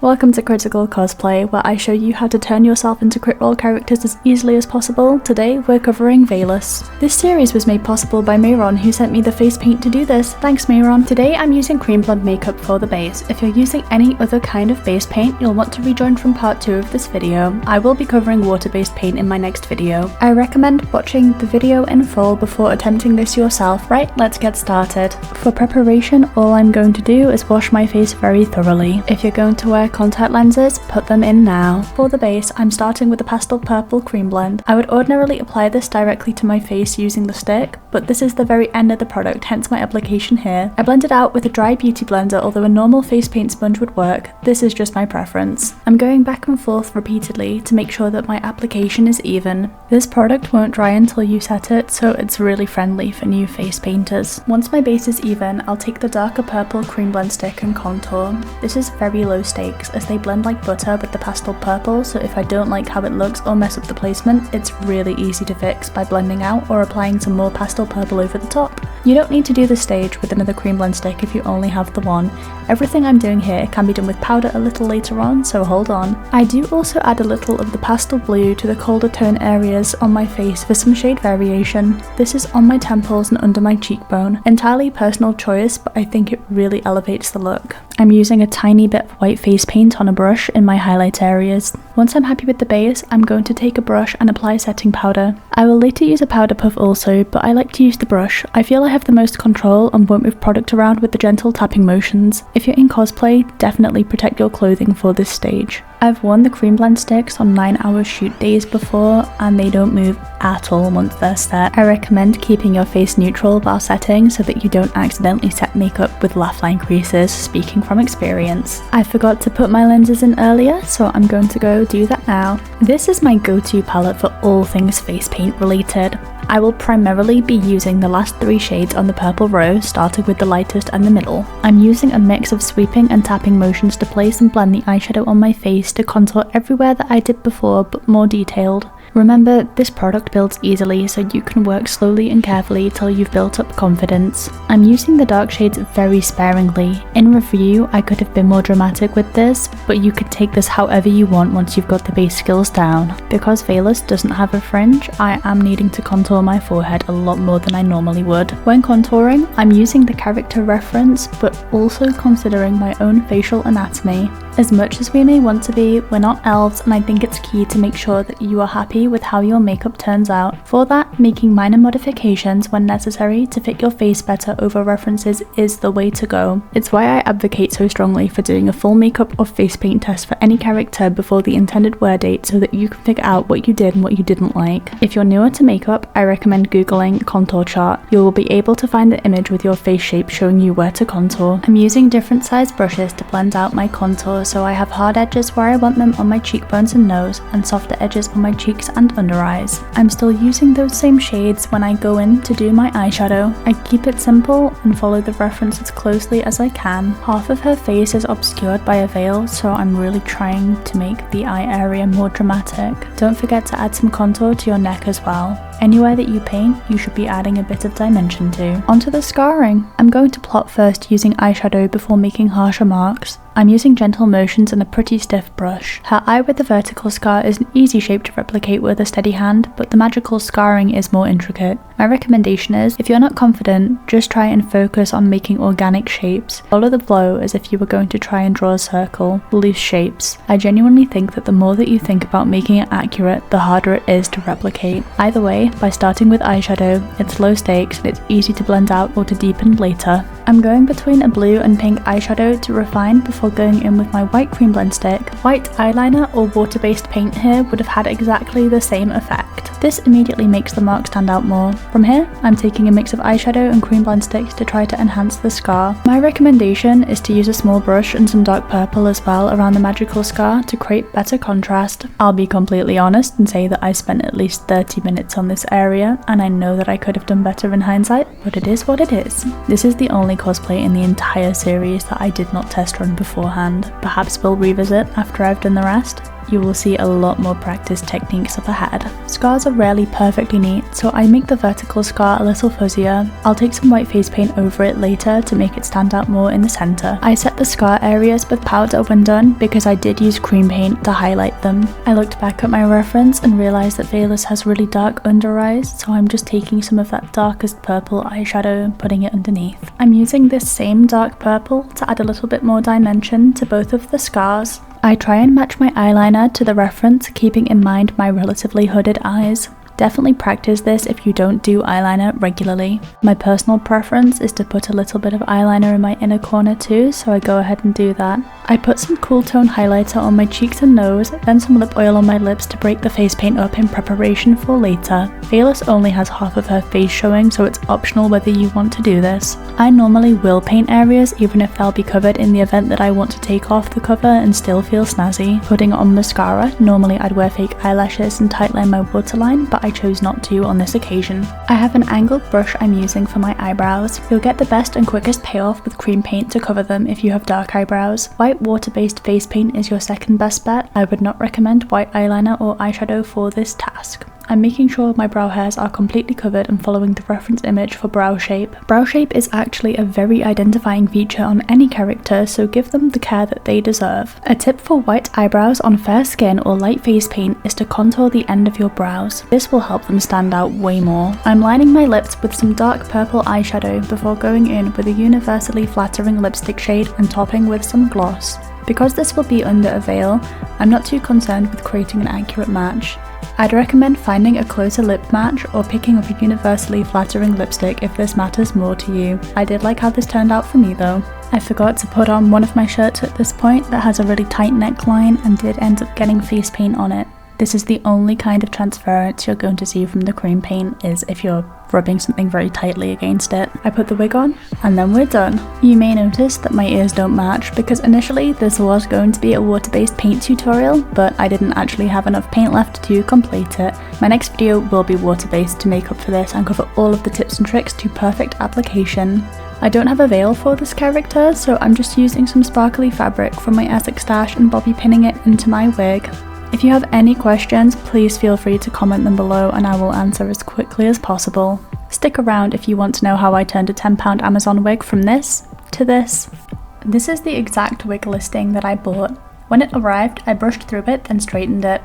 Welcome to Critical Cosplay, where I show you how to turn yourself into crit role characters as easily as possible. Today we're covering Vaelus. This series was made possible by Mehron, who sent me the face paint to do this. Thanks Mehron. Today I'm using Creamblend makeup for the base. If you're using any other kind of base paint, you'll want to rejoin from part 2 of this video. I will be covering water-based paint in my next video. I recommend watching the video in full before attempting this yourself. Right, let's get started. For preparation, all I'm going to do is wash my face very thoroughly. If you're going to wear contact lenses, put them in now. For the base, I'm starting with the Pastel Purple Creamblend. I would ordinarily apply this directly to my face using the stick, but this is the very end of the product, hence my application here. I blend it out with a dry beauty blender, although a normal face paint sponge would work. This is just my preference. I'm going back and forth repeatedly to make sure that my application is even. This product won't dry until you set it, so it's really friendly for new face painters. Once my base is even, I'll take the darker purple Creamblend stick and contour. This is very low stakes, as they blend like butter with the pastel purple, so if I don't like how it looks or mess up the placement, it's really easy to fix by blending out or applying some more pastel purple over the top. You don't need to do the stage with another Creamblend stick if you only have the one. Everything I'm doing here can be done with powder a little later on, so hold on. I do also add a little of the pastel blue to the colder tone areas on my face for some shade variation. This is on my temples and under my cheekbone. Entirely personal choice, but I think it really elevates the look. I'm using a tiny bit of white face paint on a brush in my highlight areas. Once I'm happy with the base, I'm going to take a brush and apply setting powder. I will later use a powder puff also, but I like to use the brush. I feel I have the most control and won't move product around with the gentle tapping motions. If you're in cosplay, definitely protect your clothing for this stage. I've worn the Creamblend sticks on 9-hour shoot days before, and they don't move at all once they're set. I recommend keeping your face neutral while setting so that you don't accidentally set makeup with laugh line creases, speaking from experience. I forgot to put my lenses in earlier, so I'm going to go do that now. This is my go-to palette for all things face paint related. I will primarily be using the last 3 shades on the purple row, starting with the lightest and the middle. I'm using a mix of sweeping and tapping motions to place and blend the eyeshadow on my face to contour everywhere that I did before, but more detailed. Remember, this product builds easily, so you can work slowly and carefully till you've built up confidence. I'm using the dark shades very sparingly. In review, I could have been more dramatic with this, but you can take this however you want once you've got the base skills down. Because Vaelus doesn't have a fringe, I am needing to contour my forehead a lot more than I normally would. When contouring, I'm using the character reference, but also considering my own facial anatomy. As much as we may want to be, we're not elves, and I think it's key to make sure that you are happy with how your makeup turns out. For that, making minor modifications when necessary to fit your face better over references is the way to go. It's why I advocate so strongly for doing a full makeup or face paint test for any character before the intended wear date so that you can figure out what you did and what you didn't like. If you're newer to makeup, I recommend googling contour chart. You will be able to find the image with your face shape showing you where to contour. I'm using different size brushes to blend out my contour, so I have hard edges where I want them on my cheekbones and nose, and softer edges on my cheeks and under eyes. I'm still using those same shades when I go in to do my eyeshadow. I keep it simple and follow the reference as closely as I can. Half of her face is obscured by a veil, so I'm really trying to make the eye area more dramatic. Don't forget to add some contour to your neck as well. Anywhere that you paint, you should be adding a bit of dimension to. Onto the scarring. I'm going to plot first using eyeshadow before making harsher marks. I'm using gentle motions and a pretty stiff brush. Her eye with the vertical scar is an easy shape to replicate with a steady hand, but the magical scarring is more intricate. My recommendation is, if you're not confident, just try and focus on making organic shapes. Follow the flow as if you were going to try and draw a circle, loose shapes. I genuinely think that the more that you think about making it accurate, the harder it is to replicate. Either way, by starting with eyeshadow, it's low stakes and it's easy to blend out or to deepen later. I'm going between a blue and pink eyeshadow to refine before going in with my white Creamblend stick. White eyeliner or water-based paint here would have had exactly the same effect. This immediately makes the mark stand out more. From here, I'm taking a mix of eyeshadow and Creamblend sticks to try to enhance the scar. My recommendation is to use a small brush and some dark purple as well around the magical scar to create better contrast. I'll be completely honest and say that I spent at least 30 minutes on this area, and I know that I could have done better in hindsight, but it is what it is. This is the only cosplay in the entire series that I did not test run beforehand. Perhaps we'll revisit after I've done the rest. you will see a lot more practice techniques up ahead. Scars are rarely perfectly neat, so I make the vertical scar a little fuzzier. I'll take some white face paint over it later to make it stand out more in the centre. I set the scar areas with powder when done because I did use cream paint to highlight them. I looked back at my reference and realised that Vaelus has really dark under eyes, so I'm just taking some of that darkest purple eyeshadow and putting it underneath. I'm using this same dark purple to add a little bit more dimension to both of the scars. I try and match my eyeliner to the reference, keeping in mind my relatively hooded eyes. Definitely practice this if you don't do eyeliner regularly. My personal preference is to put a little bit of eyeliner in my inner corner too, so I go ahead and do that. I put some cool tone highlighter on my cheeks and nose, then some lip oil on my lips to break the face paint up in preparation for later. Vaelus only has half of her face showing, so it's optional whether you want to do this. I normally will paint areas even if they'll be covered in the event that I want to take off the cover and still feel snazzy. Putting on mascara, normally I'd wear fake eyelashes and tightline my waterline, but I chose not to on this occasion. I have an angled brush I'm using for my eyebrows. You'll get the best and quickest payoff with cream paint to cover them if you have dark eyebrows. White water-based face paint is your second best bet. I would not recommend white eyeliner or eyeshadow for this task. I'm making sure my brow hairs are completely covered and following the reference image for brow shape. Brow shape is actually a very identifying feature on any character, so give them the care that they deserve. A tip for white eyebrows on fair skin or light face paint is to contour the end of your brows. This will help them stand out way more. I'm lining my lips with some dark purple eyeshadow before going in with a universally flattering lipstick shade and topping with some gloss. Because this will be under a veil, I'm not too concerned with creating an accurate match. I'd recommend finding a closer lip match or picking up a universally flattering lipstick if this matters more to you. I did like how this turned out for me though. I forgot to put on one of my shirts at this point that has a really tight neckline and did end up getting face paint on it. This is the only kind of transference you're going to see from the cream paint is if you're rubbing something very tightly against it. I put the wig on and then we're done. You may notice that my ears don't match because initially this was going to be a water-based paint tutorial, but I didn't actually have enough paint left to complete it. My next video will be water-based to make up for this and cover all of the tips and tricks to perfect application. I don't have a veil for this character, so I'm just using some sparkly fabric from my Essex stash and bobby pinning it into my wig. If you have any questions, please feel free to comment them below and I will answer as quickly as possible. Stick around if you want to know how I turned a £10 Amazon wig from this to this. This is the exact wig listing that I bought. When it arrived, I brushed through it and straightened it.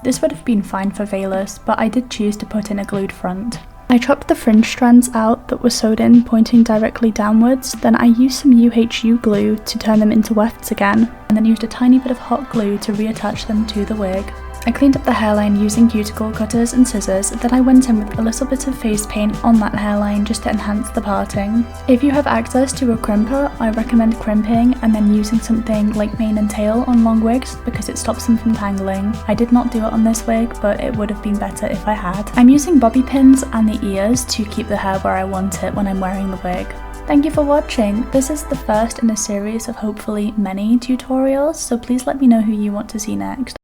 This would have been fine for Vaelus, but I did choose to put in a glued front. I chopped the fringe strands out that were sewed in pointing directly downwards, then I used some UHU glue to turn them into wefts again, and then used a tiny bit of hot glue to reattach them to the wig. I cleaned up the hairline using cuticle cutters and scissors, then I went in with a little bit of face paint on that hairline just to enhance the parting. If you have access to a crimper, I recommend crimping and then using something like mane and tail on long wigs because it stops them from tangling. I did not do it on this wig, but it would have been better if I had. I'm using bobby pins and the ears to keep the hair where I want it when I'm wearing the wig. Thank you for watching. This is the first in a series of hopefully many tutorials, so please let me know who you want to see next.